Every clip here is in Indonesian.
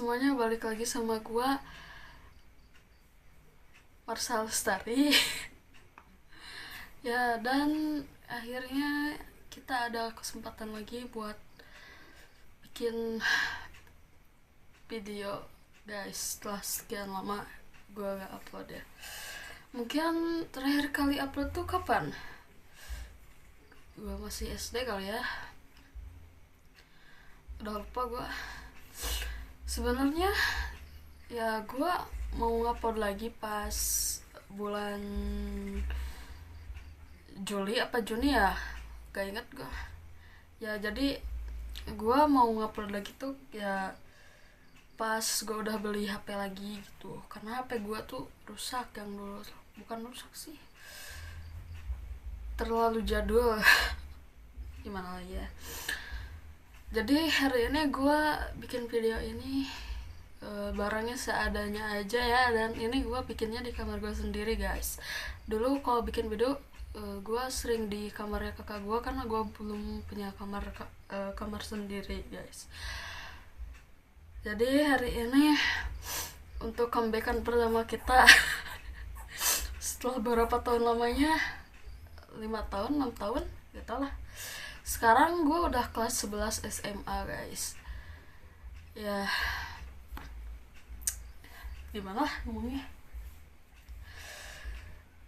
semuanya, balik lagi sama gua Marsha Lestari. Ya, dan akhirnya kita ada kesempatan lagi buat bikin video, guys. Setelah sekian lama gua gak upload ya. Mungkin terakhir kali upload tuh kapan? Gua masih SD kali ya. Udah lupa gua. Sebenarnya ya gua mau upload lagi pas bulan Juli apa Juni ya, gak inget gue ya. Jadi gue mau ngupload lagi tuh ya pas gue udah beli HP lagi gitu, karena HP gue tuh rusak yang dulu. Bukan rusak sih, terlalu jadul. Gimana lagi ya. Jadi hari ini gue bikin video ini barangnya seadanya aja ya, dan ini gue bikinnya di kamar gue sendiri, guys. Dulu kalau bikin video gue sering di kamarnya kakak gue, karena gue belum punya kamar sendiri, guys. Jadi hari ini untuk comebackan pertama kita setelah berapa tahun lamanya, 5 tahun 6 tahun gak tau lah. Sekarang gue udah kelas 11 SMA, guys. Ya gimana lah ngomongnya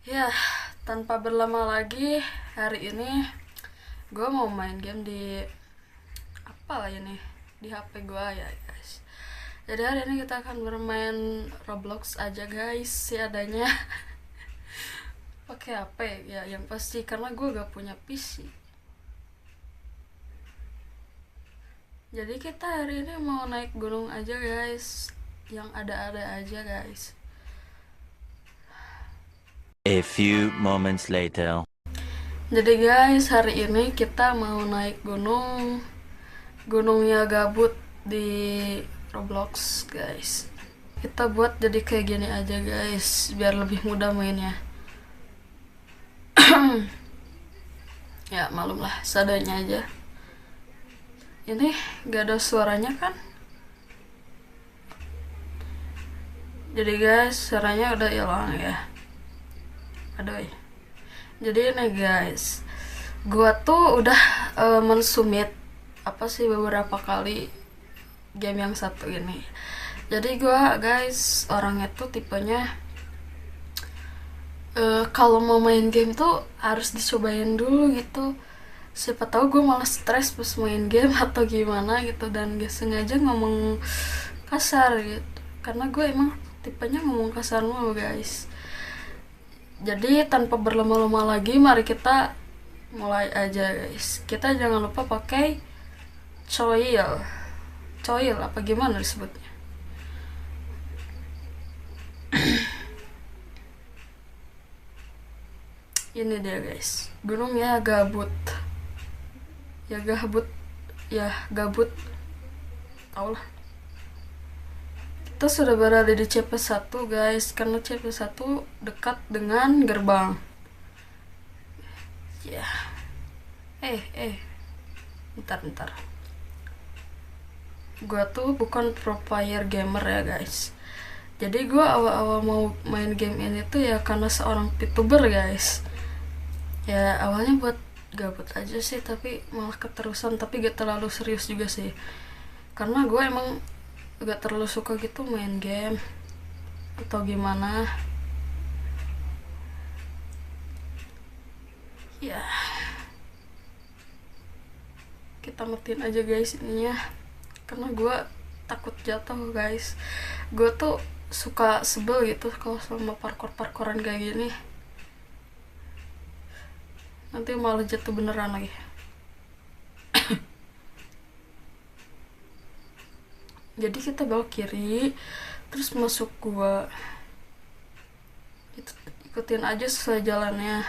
ya. Tanpa berlama lagi, hari ini gue mau main game di apa lah ini, di HP gue ya, guys. Jadi hari ini kita akan bermain Roblox aja, guys, seadanya. Pakai HP ya yang pasti, karena gue gak punya PC. Jadi kita hari ini mau naik gunung aja, guys, yang ada-ada aja, guys. A few moments later. Jadi guys, hari ini kita mau naik gunungnya Gabut di Roblox, guys. Kita buat jadi kayak gini aja, guys, biar lebih mudah mainnya. Ya malum lah, seadanya aja. Ini gak ada suaranya kan? Jadi guys, suaranya udah hilang ya. Aduh. Jadi ini guys, gua tuh udah mensubmit beberapa kali game yang satu ini. Jadi gua, guys, orangnya tuh tipenya kalau mau main game tuh harus dicobain dulu gitu. Siapa tahu gue malah stres pas main game atau gimana gitu, dan gak sengaja ngomong kasar gitu. Karena gue emang tipenya ngomong kasar mulu, guys. Jadi tanpa berlama-lama lagi, mari kita mulai aja, guys. Kita jangan lupa pakai coil apa gimana disebutnya. Ini dia, guys, gunungnya Gabut. Gabut, tau lah. Kita sudah berada di CP1, guys, karena CP1 dekat dengan gerbang. Ya. Bentar. Gua tuh bukan pro player gamer ya, guys. Jadi gua awal-awal mau main game ini tuh ya karena seorang VTuber, guys. Ya awalnya buat gabut aja sih, tapi malah keterusan. Tapi gak terlalu serius juga sih, karena gue emang gak terlalu suka gitu main game atau gimana ya. Kita matiin aja, guys, ininya, karena gue takut jatuh, guys. Gue tuh suka sebel gitu kalau sama parkour-parkouran kayak gini. Nanti malah jatuh beneran lagi. Jadi kita belok kiri, terus masuk gua. Ikutin aja sesuai jalannya.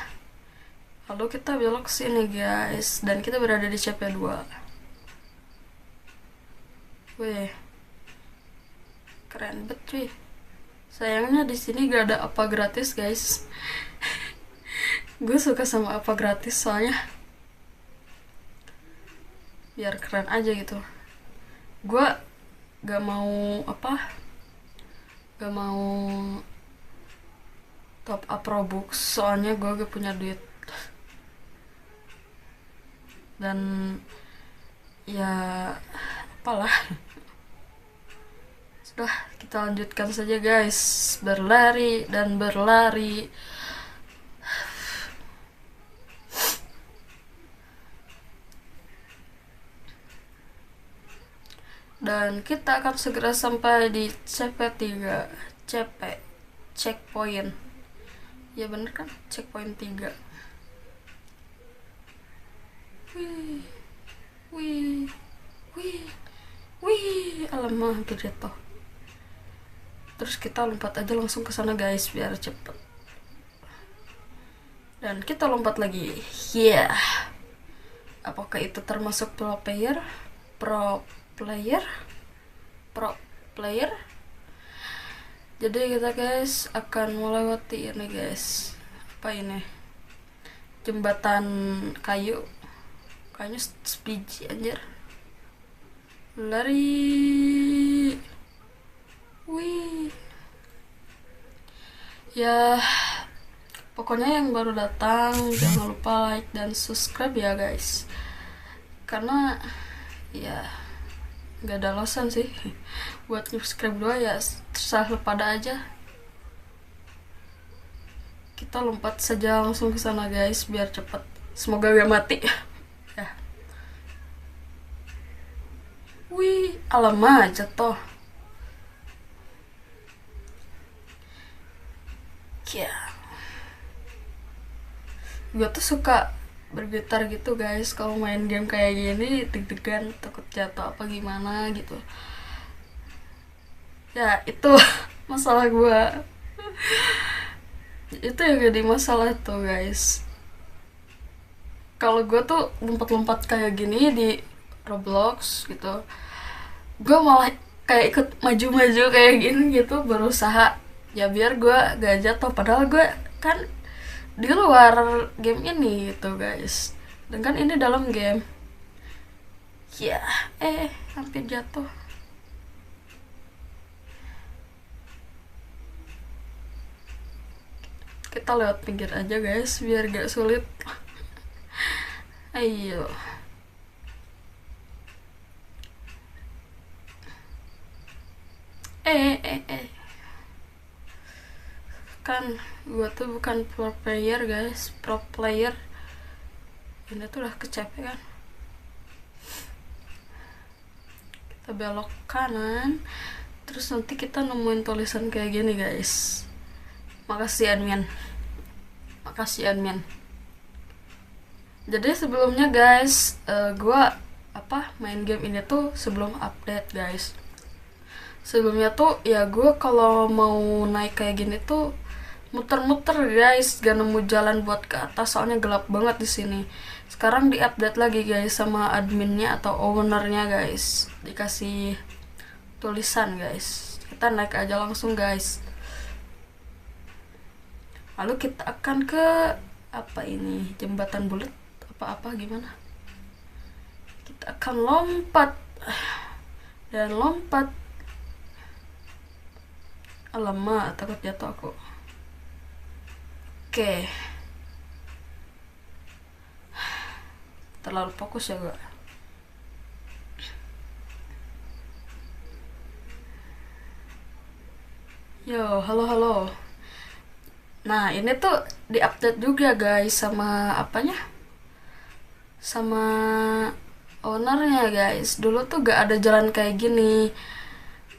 Lalu kita belok sini, guys, dan kita berada di CP2. Wih, keren bet, cuy. Sayangnya di sini gak ada apa gratis, guys. Gue suka sama apa gratis soalnya biar keren aja gitu. Gue gak mau gak mau top up Robux soalnya gue gak punya duit. Dan ya apalah, sudah, kita lanjutkan saja guys, berlari dan berlari. Dan kita akan segera sampai di CP3, checkpoint. Ya bener kan, checkpoint 3. Wih, wih, wih, wih, alamak, hampir jatuh. Terus kita lompat aja langsung ke sana guys, biar cepet. Dan kita lompat lagi. Yeah. Apakah itu termasuk pro player? Jadi kita guys akan melewati ini guys. Apa ini? Jembatan kayu. Kayaknya spiji anjir. Lari. Wih. Ya, pokoknya yang baru datang jangan lupa like dan subscribe ya guys. Karena ya nggak ada alasan sih buat subscribe doa, ya terserah lu pada aja. Kita lompat saja langsung ke sana guys biar cepet, semoga gak mati ya. Wih, alamak, jatuh. Ya, gue tuh suka bergetar gitu guys kalau main game kayak gini, deg-degan, takut jatuh apa gimana gitu. Ya itu masalah gue. Itu yang jadi masalah tuh guys. Kalau gue tuh lompat-lompat kayak gini di Roblox gitu, gue malah kayak ikut maju-maju kayak gini gitu, berusaha ya biar gue gak jatuh, padahal gue kan di luar game ini gitu guys, dan kan ini dalam game. Ya, hampir jatuh. Kita lewat pinggir aja guys biar gak sulit. Ayo. Kan gua tuh bukan pro player guys, pro player. Ini tuh udah kecepet kan. Kita belok kanan, terus nanti kita nemuin tulisan kayak gini guys. Makasih admin. Jadi sebelumnya guys, gua main game ini tuh sebelum update guys. Sebelumnya tuh ya gue kalau mau naik kayak gini tuh muter-muter guys, gak nemu jalan buat ke atas soalnya gelap banget di sini. Sekarang diupdate lagi guys sama adminnya atau ownernya guys, dikasih tulisan guys. Kita naik aja langsung guys. Lalu kita akan ke jembatan bulat apa gimana? Kita akan lompat dan lompat. Alamak, takut jatuh aku. Oke. Terlalu fokus ya gue. Yo, halo. Nah, ini tuh diupdate juga guys sama sama ownernya guys. Dulu tuh gak ada jalan kayak gini.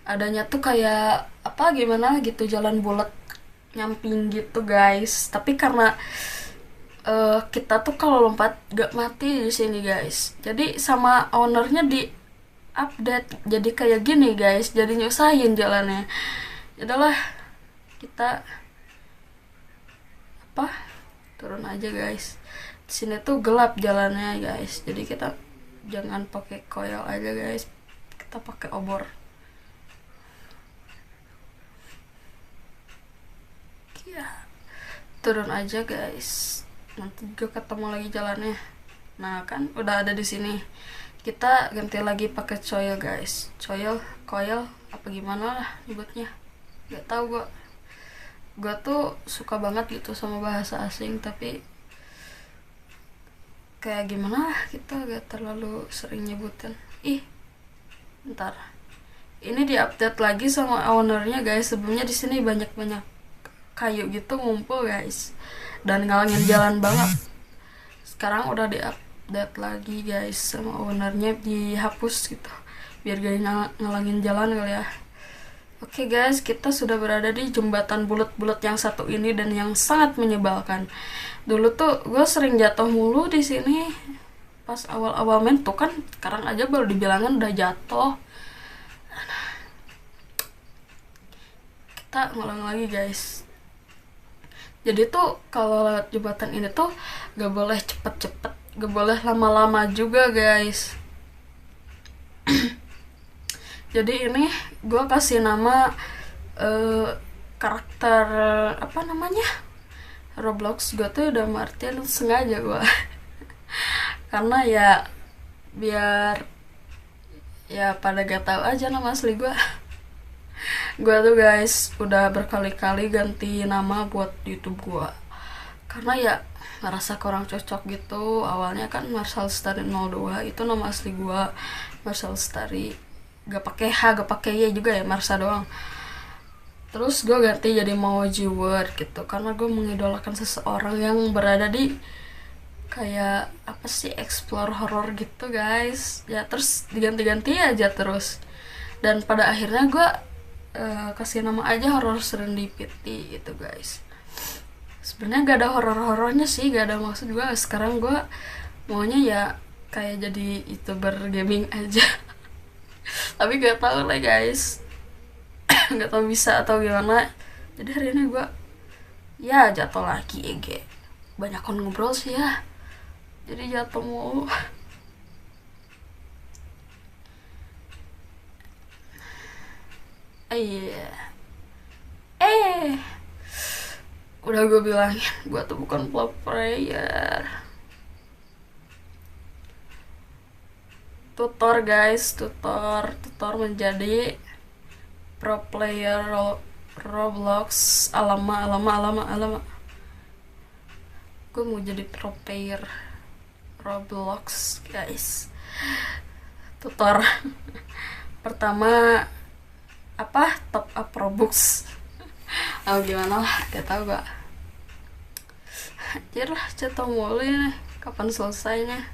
Adanya tuh kayak gimana gitu, jalan bulat nyamping gitu guys. Tapi karena kita tuh kalau lompat gak mati di sini guys. Jadi sama ownernya di update jadi kayak gini guys. Jadi nyusahin jalannya. Jadilah kita turun aja guys. Di sini tuh gelap jalannya guys. Jadi kita jangan pakai koil aja guys. Kita pakai obor. Turun aja guys, nanti juga ketemu lagi jalannya. Nah kan udah ada di sini, kita ganti lagi pakai coil guys. Coil apa gimana lah nyebutnya, nggak tahu. Gue tuh suka banget gitu sama bahasa asing, tapi kayak gimana kita gak terlalu sering nyebutin. Ntar ini diupdate lagi sama ownernya guys. Sebelumnya di sini banyak kayu gitu ngumpul guys dan ngalangin jalan banget. Sekarang udah diupdate lagi guys sama ownernya, dihapus gitu biar gak ngalangin jalan kali ya. Oke guys, kita sudah berada di jembatan bulat-bulat yang satu ini dan yang sangat menyebalkan. Dulu tuh gue sering jatuh mulu di sini pas awal-awal main tuh kan. Sekarang aja baru dibilangin udah jatuh. Kita ngulang lagi guys. Jadi tuh kalau lewat jembatan ini tuh gak boleh cepet-cepet, gak boleh lama-lama juga guys. Jadi ini gue kasih nama karakter apa namanya Roblox gue tuh udah Martin, sengaja gue karena ya biar ya pada gak tahu aja nama asli gue. Gue tuh guys udah berkali-kali ganti nama buat YouTube gue karena ya ngerasa kurang cocok gitu. Awalnya kan Marshall Starry 02 itu nama asli gue, Marshall Starry, gak pakai H gak pakai Y juga ya, Marsha doang. Terus gue ganti jadi Maoji Word gitu karena gue mengidolakan seseorang yang berada di kayak apa sih, explore horror gitu guys ya. Terus diganti-ganti aja terus, dan pada akhirnya gue kasih nama aja Horror Serendipity gitu guys. Sebenarnya gak ada horor-horornya sih, gak ada maksud juga. Sekarang gue maunya ya kayak jadi YouTuber gaming aja. Tapi gak tahu lah guys, gak tahu bisa atau gimana. Jadi hari ini gue ya jatuh lagi EG. Banyak kon ngobrol sih ya, jadi jatuh mulu. Udah gue bilangin gue tuh bukan pro player. Tutor guys, tutor menjadi pro player Roblox. Alama. Gue mau jadi pro player Roblox guys. Tutor pertama apa, top up Robux. Gimana lah, gak tau gak. Anjir lah, jatuh mulu nih, kapan selesainya.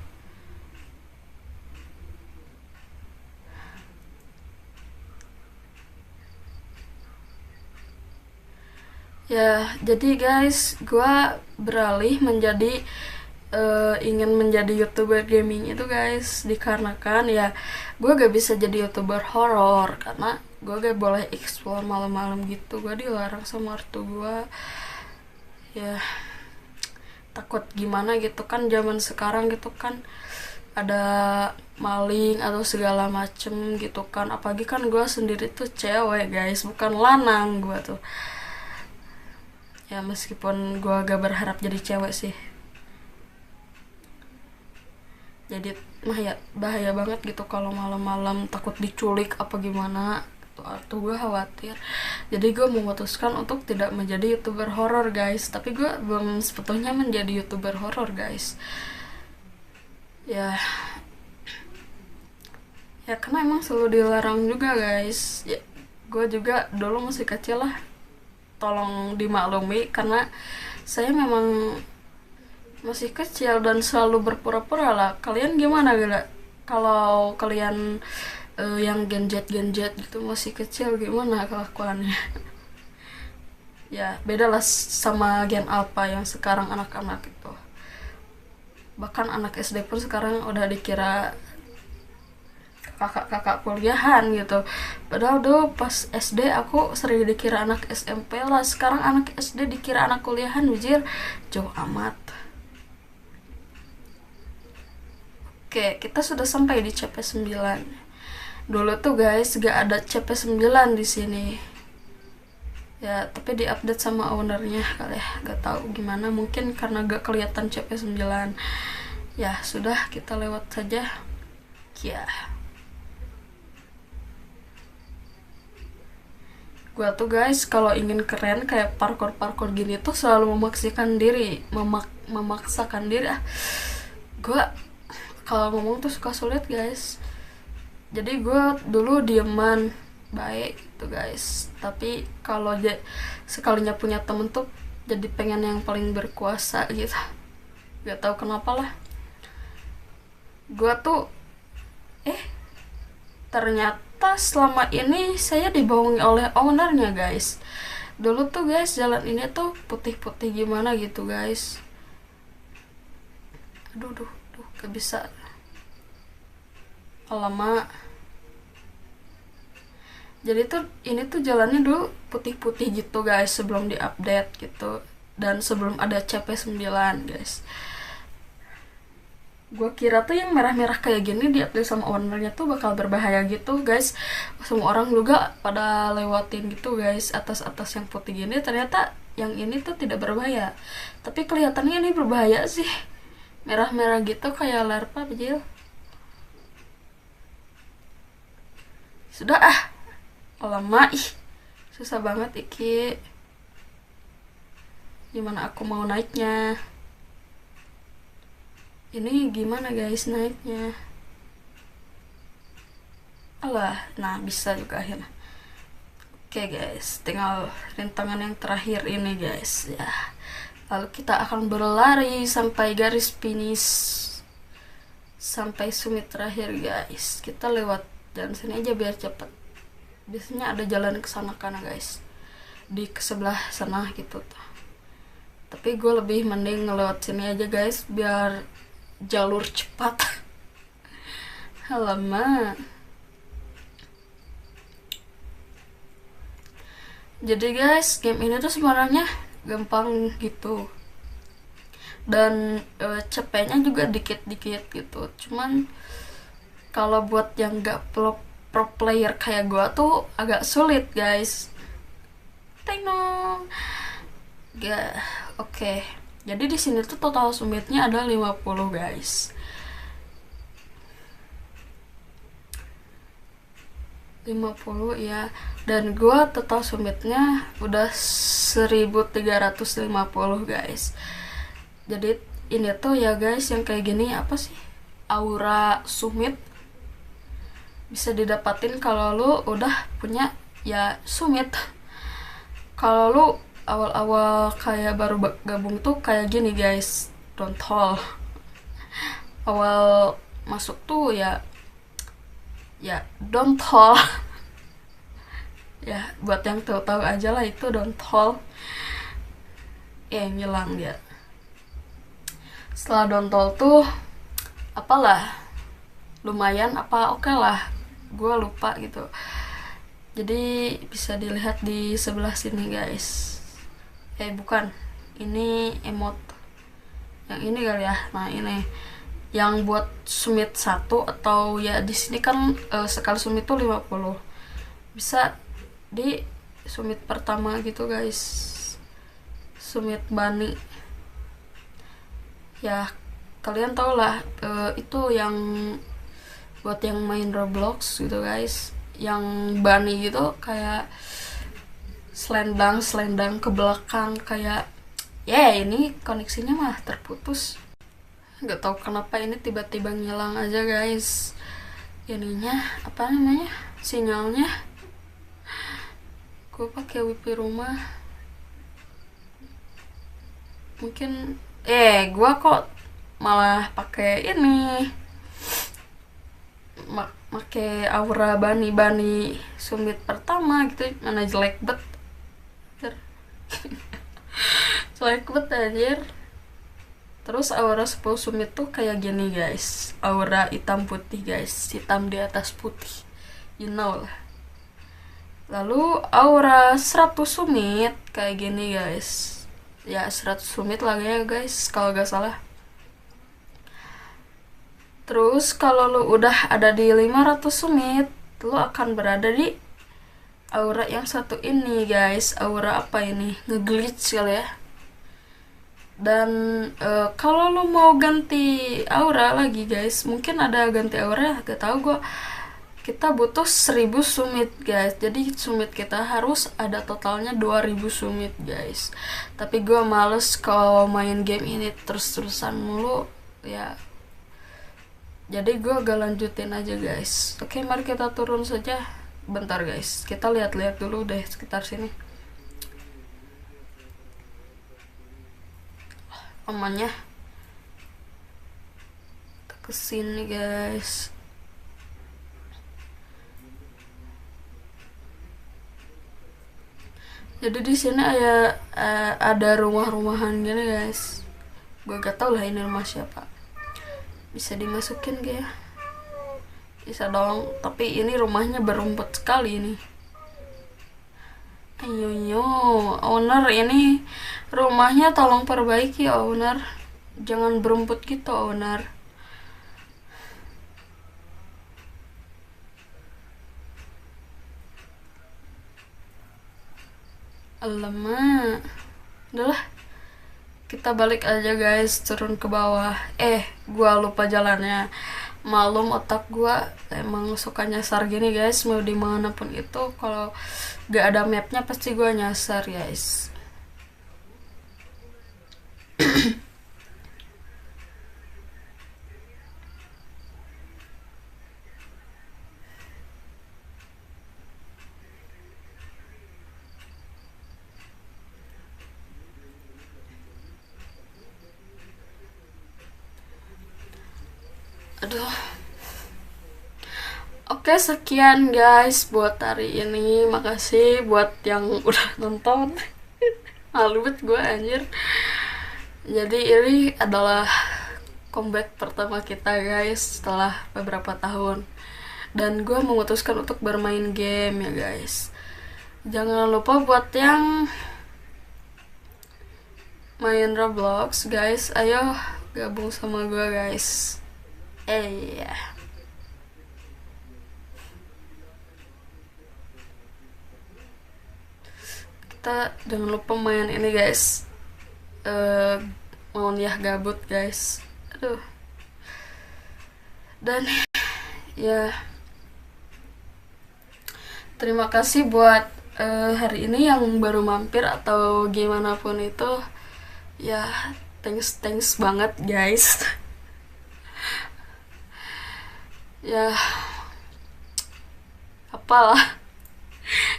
Ya, jadi guys, gue beralih menjadi ingin menjadi YouTuber gaming itu guys, dikarenakan ya gue gak bisa jadi YouTuber horror karena gue gak boleh explore malam-malam gitu. Gue dilarang sama ortu gue ya, takut gimana gitu kan, zaman sekarang gitu kan ada maling atau segala macem gitu kan. Apalagi kan gue sendiri tuh cewek guys, bukan lanang gue tuh ya, meskipun gue gak berharap jadi cewek sih. Jadi ya bahaya banget gitu kalau malam-malam, takut diculik apa gimana tuh gue khawatir. Jadi gue memutuskan untuk tidak menjadi YouTuber horror guys. Tapi gue belum sebetulnya menjadi YouTuber horror guys ya karena emang selalu dilarang juga guys ya. Gue juga dulu masih kecil lah, tolong dimaklumi karena saya memang masih kecil dan selalu berpura-pura lah. Kalian gimana gak? Kalau kalian yang genjet gitu masih kecil gimana kelakuannya? Ya beda lah sama Gen Alpha yang sekarang anak-anak itu. Bahkan anak SD pun sekarang udah dikira kakak kuliahan gitu. Padahal dulu pas SD aku sering dikira anak SMP lah. Sekarang anak SD dikira anak kuliahan, wajir jauh amat. Oke, kita sudah sampai di CP9. Dulu tuh guys gak ada CP9 di sini. Ya, tapi diupdate sama ownernya kali ya. Gak tahu gimana, mungkin karena gak kelihatan CP9. Ya, sudah kita lewat saja. Ya, gue tuh guys kalau ingin keren kayak parkour gini tuh selalu memaksakan diri. Gue kalau ngomong tuh suka sulit guys. Jadi gue dulu dieman baik gitu guys, tapi kalau sekalinya punya temen tuh jadi pengen yang paling berkuasa gitu. Gak tahu kenapa lah. Gue tuh ternyata selama ini saya dibohongi oleh ownernya guys. Dulu tuh guys jalan ini tuh putih-putih gimana gitu guys. Aduh gak bisa. Alamak. Jadi tuh ini tuh jalannya dulu putih-putih gitu guys sebelum diupdate gitu, dan sebelum ada CP9 guys. Gue kira tuh yang merah-merah kayak gini diupdate sama ownernya tuh bakal berbahaya gitu guys. Semua orang juga pada lewatin gitu guys atas yang putih gini. Ternyata yang ini tuh tidak berbahaya, tapi kelihatannya ini berbahaya sih. Merah-merah gitu kayak larva bejil. Sudah lama susah banget iki. Gimana aku mau naiknya? Ini gimana guys naiknya? Alah, nah bisa juga akhirnya. Oke guys, tinggal rintangan yang terakhir ini guys ya. Lalu kita akan berlari sampai garis finish, sampai summit terakhir guys. Kita lewat jalan sini aja biar cepet. Biasanya ada jalan ke sana kana guys, di sebelah sana gitu tuh. Tapi gue lebih mending ngelewat sini aja guys biar jalur cepat. Halaman. Jadi guys, game ini tuh sebenarnya gampang gitu. Dan CP-nya juga dikit-dikit gitu. Cuman kalau buat yang gak pro player kayak gue tuh agak sulit guys. Tenong. Ya, oke. Jadi di sini tuh total summitnya ada 50 guys. 50 ya. Dan gua total summitnya udah 1350 guys. Jadi ini tuh ya guys yang kayak gini apa sih? Aura summit. Bisa didapatin kalau lu udah punya ya summit. Kalau lu awal-awal kayak baru gabung tuh kayak gini guys, dontol. Awal masuk tuh ya dontol. Ya buat yang tahu-tahu aja lah itu dontol. Ngilang dia. Setelah dontol tuh apalah lumayan apa oke lah, gue lupa gitu. Jadi bisa dilihat di sebelah sini guys. Bukan, ini emot yang ini kali ya. Nah ini yang buat summit 1 atau ya di sini kan sekali summit tuh 50. Bisa di summit pertama gitu guys, summit bunny ya. Kalian tau lah itu yang buat yang main Roblox gitu guys, yang bunny gitu kayak selendang ke belakang kayak ini koneksinya mah terputus. Nggak tahu kenapa ini tiba-tiba ngilang aja guys. Ininya apa namanya, sinyalnya. Gue pakai wifi rumah. Mungkin gue kok malah pakai ini, pakai aura bani summit pertama gitu. Mana jelek bet. Jelek bet anjir. Terus aura 10 summit tuh kayak gini guys, aura hitam putih guys, hitam di atas putih, you know lah. Lalu aura 100 summit kayak gini guys, ya 100 summit lagi ya guys kalau gak salah. Terus kalau lu udah ada di 500 summit, lu akan berada di aura yang satu ini guys. Aura apa ini? Ngeglitch kali ya. Dan kalau lo mau ganti aura lagi guys, mungkin ada ganti aura, gak tau gue. Kita butuh 1000 summit guys, jadi summit kita harus ada totalnya 2000 summit guys. Tapi gue males kalau main game ini terus-terusan mulu ya, jadi gue gak lanjutin aja guys. Oke, mari kita turun saja. Bentar guys, kita lihat-lihat dulu deh sekitar sini amannya. Kita kesini guys. Jadi di sini ada rumah-rumahan gini guys. Gue gak tau lah ini rumah siapa. Bisa dimasukin gak ya? Bisa dong. Tapi ini rumahnya berumput sekali ini. Ayo owner, ini rumahnya tolong perbaiki owner. Jangan berumput gitu owner. Alamak, udahlah, kita balik aja guys, turun ke bawah. Gua lupa jalannya. Malum otak gua emang suka nyasar gini guys, mau dimanapun itu. Kalau gak ada mapnya pasti gua nyasar guys. Aduh. Oke, sekian guys buat hari ini. Makasih buat yang udah nonton. Malu banget gue anjir. Jadi ini adalah comeback pertama kita guys setelah beberapa tahun. Dan gue memutuskan untuk bermain game ya guys. Jangan lupa buat yang main Roblox guys, ayo gabung sama gue guys. Ya. Kita jangan lupa main ini guys. Mau ya gabut guys. Aduh. Dan ya, terima kasih buat hari ini yang baru mampir atau gimana pun itu. Ya, thanks banget guys. Ya, apalah,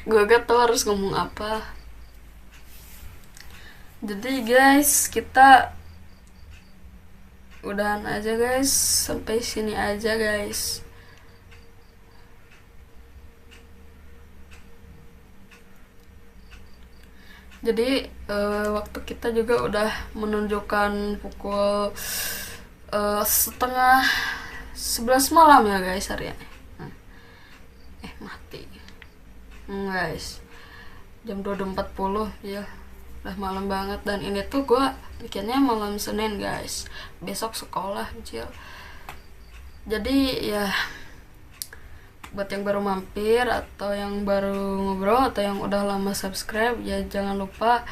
gue gak tau harus ngomong apa. Jadi guys, kita udahan aja guys, sampai sini aja guys. Jadi waktu kita juga udah menunjukkan pukul setengah 11 malam ya guys hari ini. Mati guys, jam 22.40 ya, udah malam banget. Dan ini tuh gue bikinnya malam Senin guys, besok sekolah kecil. Jadi ya, buat yang baru mampir atau yang baru ngobrol atau yang udah lama subscribe, ya jangan lupa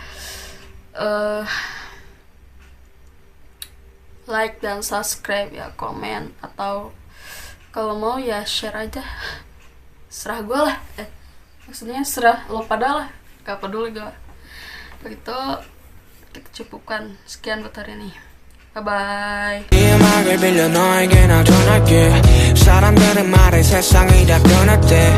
like dan subscribe ya, komen, atau kalau mau ya share aja, serah gue lah, maksudnya serah lo pada lah, gak peduli gue. Begitu, kita cukupkan. Sekian buat hari ini, bye bye. 이 음악을 빌려 너에게 나 전할게. 사람들은 말해 세상이 다 변했대.